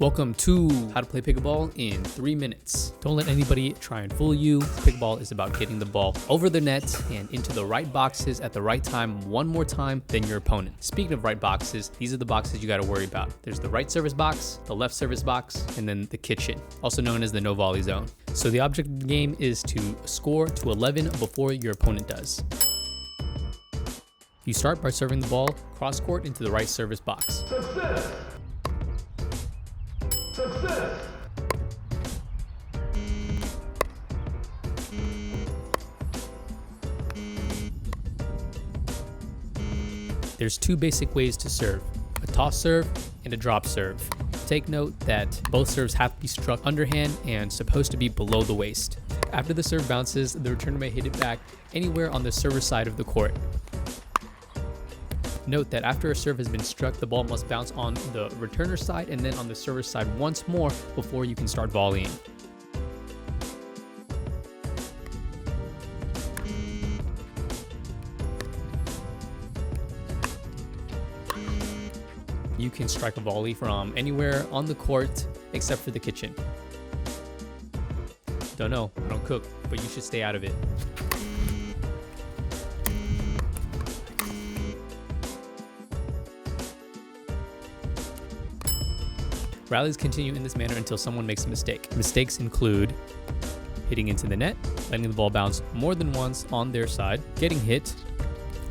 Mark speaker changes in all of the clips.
Speaker 1: Welcome to How to Play Pickleball in 3 minutes. Don't let anybody try and fool you. Pickleball is about getting the ball over the net and into the right boxes at the right time one more time than your opponent. Speaking of right boxes, these are the boxes you got to worry about. There's the right service box, the left service box, and then the kitchen, also known as the no volley zone. So the object of the game is to score to 11 before your opponent does. You start by serving the ball cross court into the right service box.
Speaker 2: Success! Success!
Speaker 1: There's two basic ways to serve, a toss serve and a drop serve. Take note that both serves have to be struck underhand and supposed to be below the waist. After the serve bounces, the returner may hit it back anywhere on the server side of the court. Note that after a serve has been struck, the ball must bounce on the returner side and then on the server side once more before you can start volleying. You can strike a volley from anywhere on the court except for the kitchen. Don't know, I don't cook, but you should stay out of it. Rallies continue in this manner until someone makes a mistake. Mistakes include hitting into the net, letting the ball bounce more than once on their side, getting hit,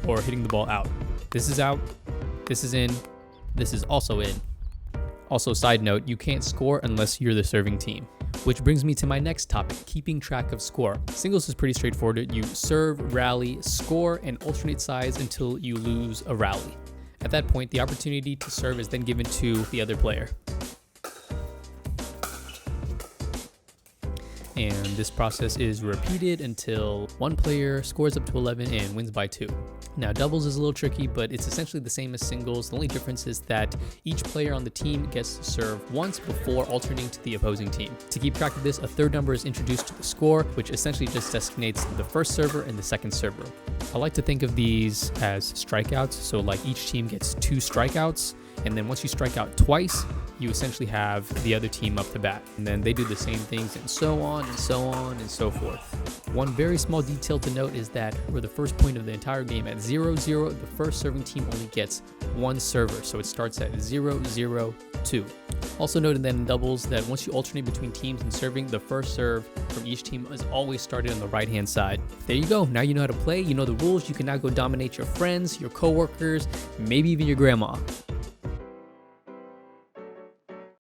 Speaker 1: or hitting the ball out. This is out, this is in, this is also in. Also, side note, you can't score unless you're the serving team. Which brings me to my next topic, keeping track of score. Singles is pretty straightforward. You serve, rally, score, and alternate sides until you lose a rally. At that point, the opportunity to serve is then given to the other player. And this process is repeated until one player scores up to 11 and wins by 2. Now, doubles is a little tricky, but it's essentially the same as singles. The only difference is that each player on the team gets to serve once before alternating to the opposing team. To keep track of this, a third number is introduced to the score, which essentially just designates the first server and the second server. I like to think of these as strikeouts, so like each team gets 2 strikeouts, and then once you strike out twice, you essentially have the other team up to bat. And then they do the same things and so on and so on and so forth. One very small detail to note is that for the first point of the entire game at 0-0, the first serving team only gets 1 server. So it starts at 0-0-2. Also noted that in doubles that once you alternate between teams and serving, the first serve from each team is always started on the right-hand side. There you go. Now you know how to play. You know the rules. You can now go dominate your friends, your coworkers, maybe even your grandma.